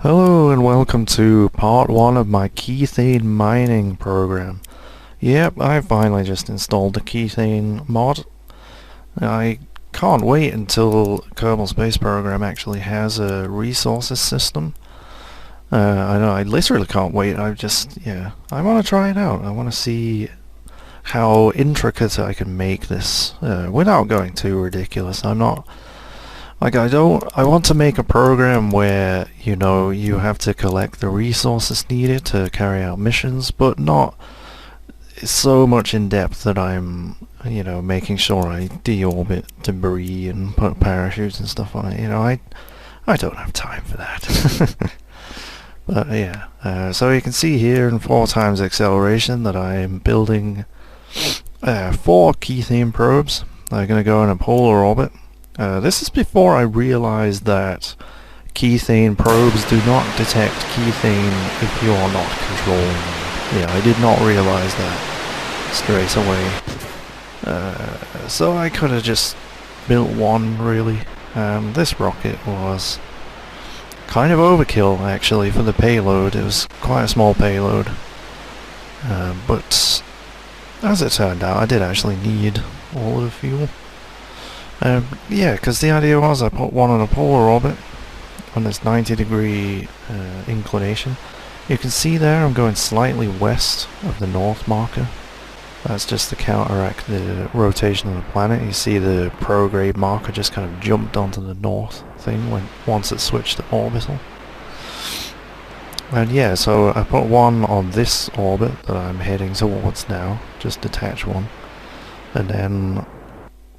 Hello and welcome to part 1 of my Kethane mining program. Yep, I finally just installed the Kethane mod. I can't wait until Kerbal Space Program actually has a resources system. I know, I literally can't wait. I want to try it out. I want to see how intricate I can make this without going too ridiculous. I'm not... I want to make a program where, you have to collect the resources needed to carry out missions, but not so much in depth that I'm, making sure I deorbit debris and put parachutes and stuff on it. I don't have time for that. But yeah, so you can see here in 4 times acceleration that I'm building 4 Kethane probes. They're going to go in a polar orbit. This is before I realized that Kethane probes do not detect Kethane if you are not controlling them. Yeah, I did not realize that straight away. So I could have just built one, really. This rocket was kind of overkill, actually, for the payload. It was quite a small payload. But as it turned out, I did actually need all of the fuel. Yeah, because the idea was I put one on a polar orbit on this 90-degree inclination. You can see there I'm going slightly west of the north marker. That's just to counteract the rotation of the planet. You see the prograde marker just kind of jumped onto the north thing once it switched to orbital. And yeah, so I put one on this orbit that I'm heading towards now, just detach one, and then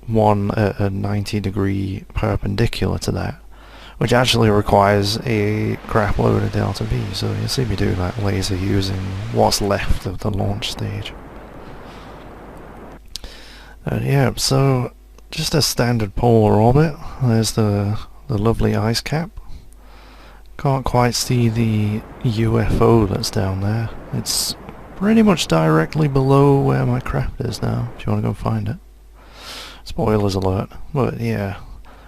one at a 90-degree perpendicular to that, which actually requires a crap load of delta V, so you'll see me do that laser using what's left of the launch stage. And yeah, so just a standard polar orbit. There's the lovely ice cap. Can't quite see the UFO that's down there. It's pretty much directly below where my craft is now, if you want to go find it. Spoilers alert, but yeah.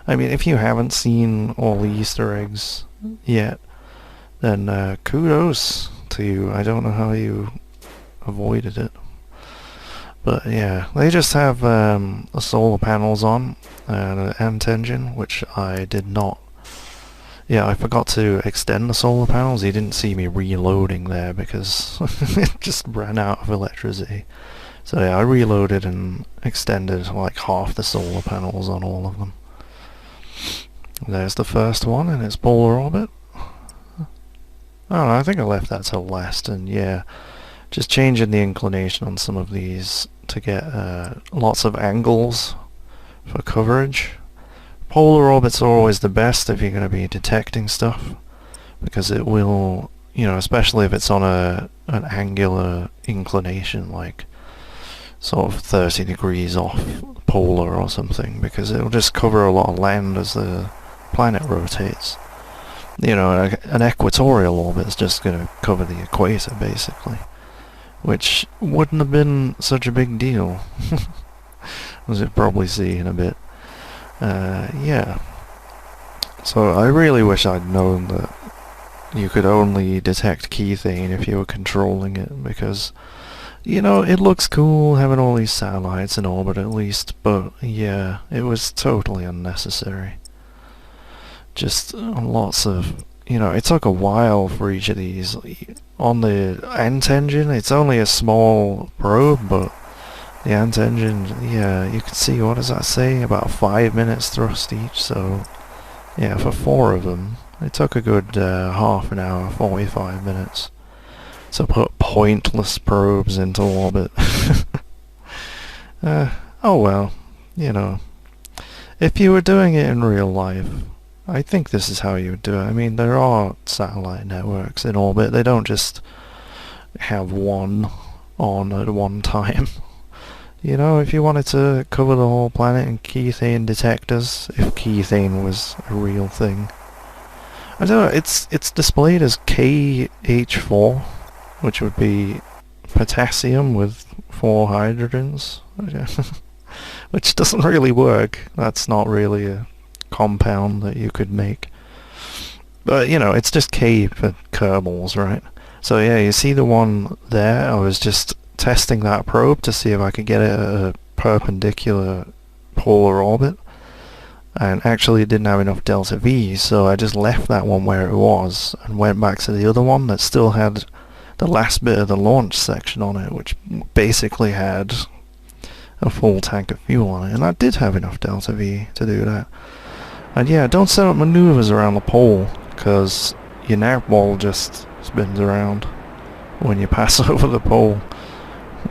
I mean, if you haven't seen all the Easter eggs yet, then kudos to you. I don't know how you avoided it. But yeah, they just have the solar panels on and an ant engine, which I did not... Yeah, I forgot to extend the solar panels. You didn't see me reloading there because it just ran out of electricity. So yeah, I reloaded and extended like half the solar panels on all of them. There's the first one in its polar orbit. Oh no, I think I left that till last, and yeah, just changing the inclination on some of these to get lots of angles for coverage. Polar orbits are always the best if you're going to be detecting stuff, because it will, especially if it's on an angular inclination, like sort of 30 degrees off polar or something, because it'll just cover a lot of land as the planet rotates. An equatorial orbit is just going to cover the equator, basically, which wouldn't have been such a big deal, as you'll probably see in a bit. Yeah. So I really wish I'd known that you could only detect Kethane if you were controlling it, because it looks cool having all these satellites in orbit at least, but yeah, it was totally unnecessary. Just lots of, it took a while for each of these. On the ant engine, it's only a small probe, but the ant engine, yeah, you can see, what does that say? About 5 minutes thrust each, so yeah, for 4 of them, it took a good half an hour, 45 minutes. To put pointless probes into orbit. Oh well, if you were doing it in real life, I think this is how you would do it. I mean, there are satellite networks in orbit. They don't just have one on at one time. If you wanted to cover the whole planet in Kethane detectors, if Kethane was a real thing. I don't know, it's displayed as KH4, which would be potassium with 4 hydrogens, which doesn't really work. That's not really a compound that you could make. But, you know, it's just K for Kerbals, right? So yeah, you see the one there? I was just testing that probe to see if I could get it at a perpendicular polar orbit. And actually it didn't have enough delta V, so I just left that one where it was and went back to the other one that still had the last bit of the launch section on it, which basically had a full tank of fuel on it. And I did have enough delta V to do that. And yeah, don't set up maneuvers around the pole, because your nav ball just spins around when you pass over the pole,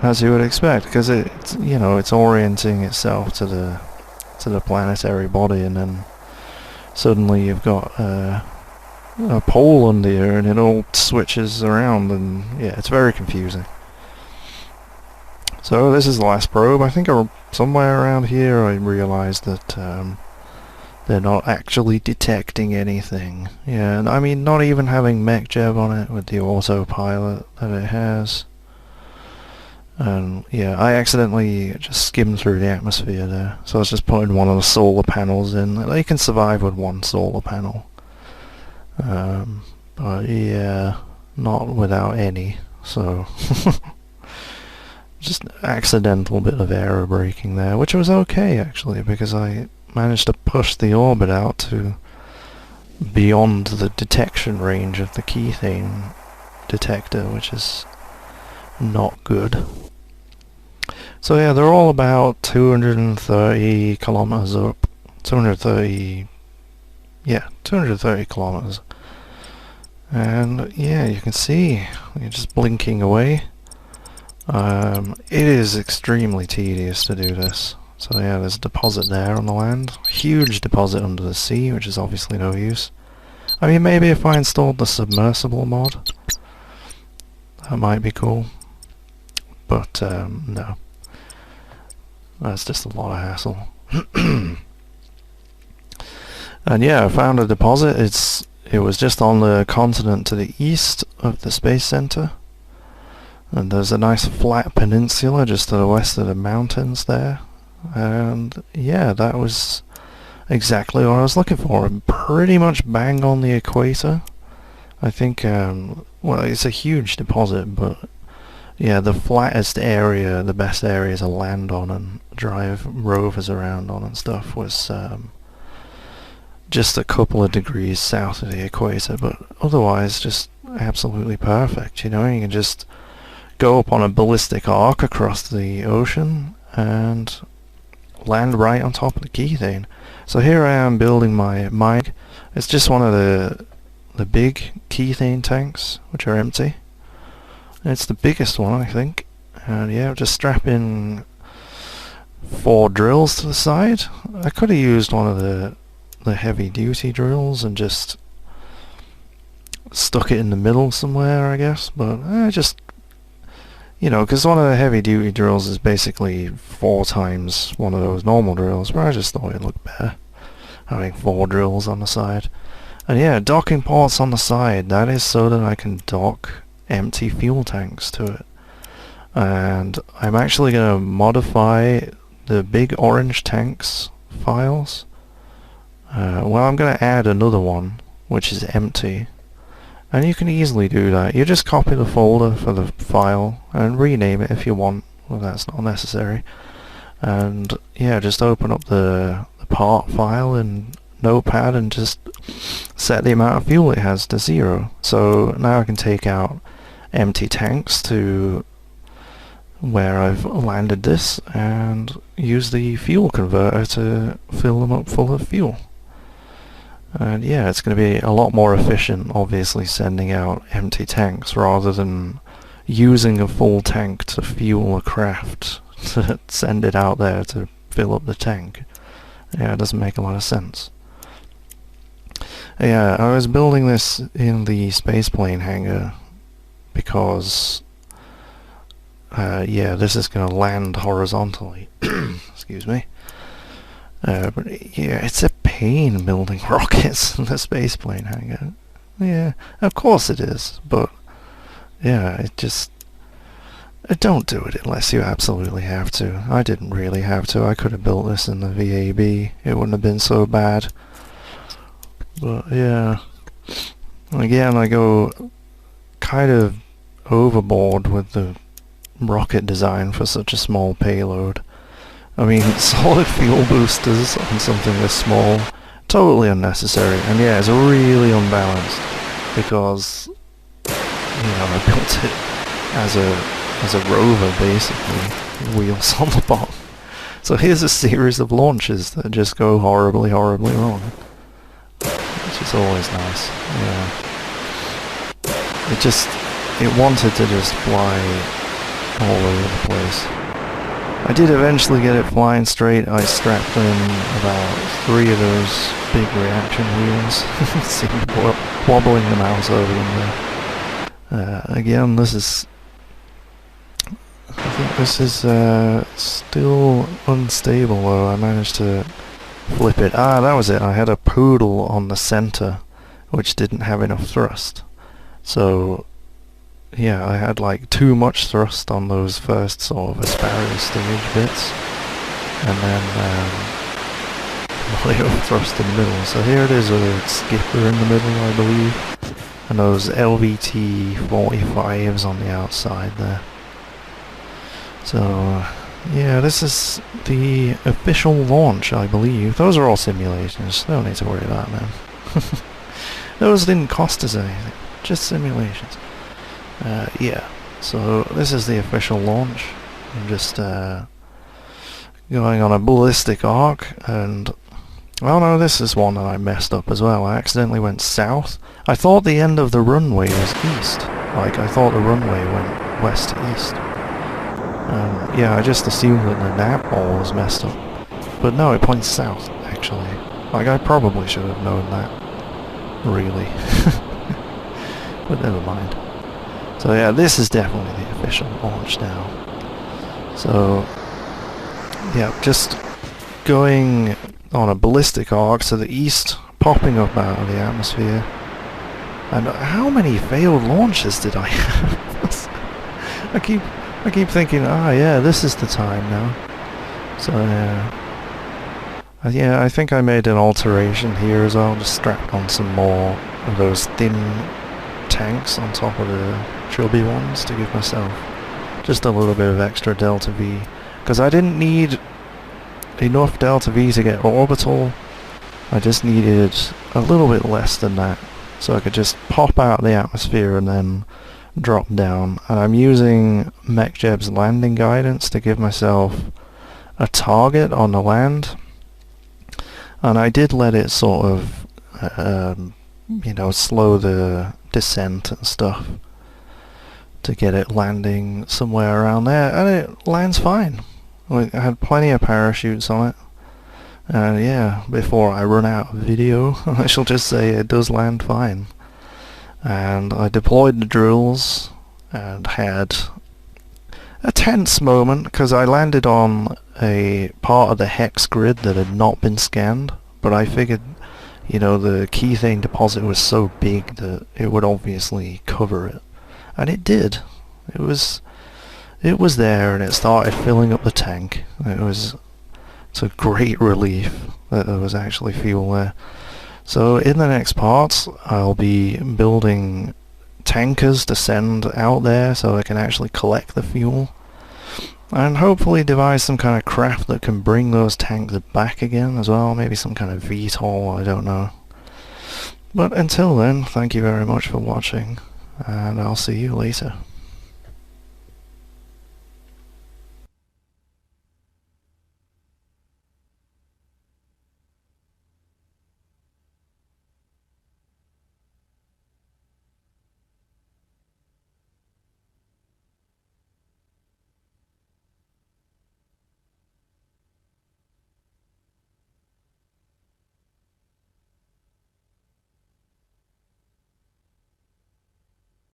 as you would expect, because it's, you know, it's orienting itself to the planetary body, and then suddenly you've got a pole under you and it all switches around, and yeah, it's very confusing. So this is the last probe. I think somewhere around here I realized that they're not actually detecting anything. Yeah, and I mean, not even having MechJev on it with the autopilot that it has. And yeah, I accidentally just skimmed through the atmosphere there. So I was just putting one of the solar panels in. They can survive with one solar panel. But yeah, not without any. So just accidental bit of error braking there, which was okay actually, because I managed to push the orbit out to beyond the detection range of the Kethane detector, which is not good. So yeah, they're all about 230 kilometers up. 230 kilometers. And yeah, you can see you're just blinking away. It is extremely tedious to do this. So yeah, there's a deposit there on the land. Huge deposit under the sea, which is obviously no use. I mean, maybe if I installed the submersible mod, that might be cool. But no. That's just a lot of hassle. And yeah, I found a deposit. It was just on the continent to the east of the Space Center. And there's a nice flat peninsula just to the west of the mountains there. And yeah, that was exactly what I was looking for. Pretty much bang on the equator. I think, well, it's a huge deposit, but yeah, the flattest area, the best area to land on and drive rovers around on and stuff was just a couple of degrees south of the equator, but otherwise just absolutely perfect. You know, you can just go up on a ballistic arc across the ocean and land right on top of the Kethane. So here I am building my mine. It's just one of the big Kethane tanks, which are empty. It's the biggest one, I think. And yeah, just strap in 4 drills to the side. I could have used one of the heavy duty drills and just stuck it in the middle somewhere, I guess, but I just, you know, because one of the heavy duty drills is basically 4 times one of those normal drills, but I just thought it looked better having 4 drills on the side. And yeah, docking ports on the side, that is so that I can dock empty fuel tanks to it. And I'm actually going to modify the big orange tanks files. Well, I'm going to add another one which is empty, and you can easily do that. You just copy the folder for the file and rename it if you want. Well, that's not necessary. And yeah, just open up the part file in Notepad and just set the amount of fuel it has to 0. So now I can take out empty tanks to where I've landed this and use the fuel converter to fill them up full of fuel. And yeah, it's going to be a lot more efficient, obviously, sending out empty tanks rather than using a full tank to fuel a craft to send it out there to fill up the tank. Yeah, it doesn't make a lot of sense. Yeah, I was building this in the spaceplane hangar because yeah, this is going to land horizontally. Excuse me. But yeah, it's a pain building rockets in the spaceplane hangar. Yeah, of course it is, but yeah, don't do it unless you absolutely have to. I didn't really have to. I could have built this in the VAB. It wouldn't have been so bad. But yeah, Again, I go kind of overboard with the rocket design for such a small payload. I mean, solid fuel boosters on something this small, totally unnecessary, and yeah, it's really unbalanced because, I built it as a rover, basically, wheels on the bottom. So here's a series of launches that just go horribly, horribly wrong, which is always nice. Yeah, it wanted to just fly all over the place. I did eventually get it flying straight. I strapped in about 3 of those big reaction wheels. Seemed wobbling the mouse over them there. Again, I think this is still unstable though. I managed to flip it. Ah, that was it. I had a poodle on the center which didn't have enough thrust. So yeah, I had like too much thrust on those first sort of asparagus stage bits, and then little thrust in the middle. So here it is with a skipper in the middle, I believe, and those LVT 45s on the outside there. So yeah, this is the official launch, I believe. Those are all simulations. No need to worry about them. Those didn't cost us anything, just simulations. Yeah, so this is the official launch. I'm just going on a ballistic arc, and oh no, this is one that I messed up as well. I accidentally went south. I thought the end of the runway was east. Like, I thought the runway went west to east. Yeah, I just assumed that the nav ball was messed up. But no, it points south, actually. Like, I probably should have known that. Really. But never mind. So yeah, this is definitely the official launch now. So yeah, just going on a ballistic arc to the east, popping up out of the atmosphere. And how many failed launches did I have? I keep thinking, yeah, this is the time now. So yeah, I think I made an alteration here as well. Just strapped on some more of those thin tanks on top of the chubby ones to give myself just a little bit of extra delta V, because I didn't need enough delta V to get orbital. I just needed a little bit less than that, so I could just pop out of the atmosphere and then drop down. And I'm using MechJeb's landing guidance to give myself a target on the land, and I did let it sort of slow the descent and stuff to get it landing somewhere around there, and it lands fine. I had plenty of parachutes on it, and yeah, before I run out of video I shall just say it does land fine. And I deployed the drills and had a tense moment because I landed on a part of the hex grid that had not been scanned, but I figured the Kethane deposit was so big that it would obviously cover it. And it did. It was there, and it started filling up the tank. It's a great relief that there was actually fuel there. So in the next parts, I'll be building tankers to send out there so I can actually collect the fuel, and hopefully devise some kind of craft that can bring those tanks back again as well. Maybe some kind of VTOL, I don't know. But until then, thank you very much for watching, and I'll see you later.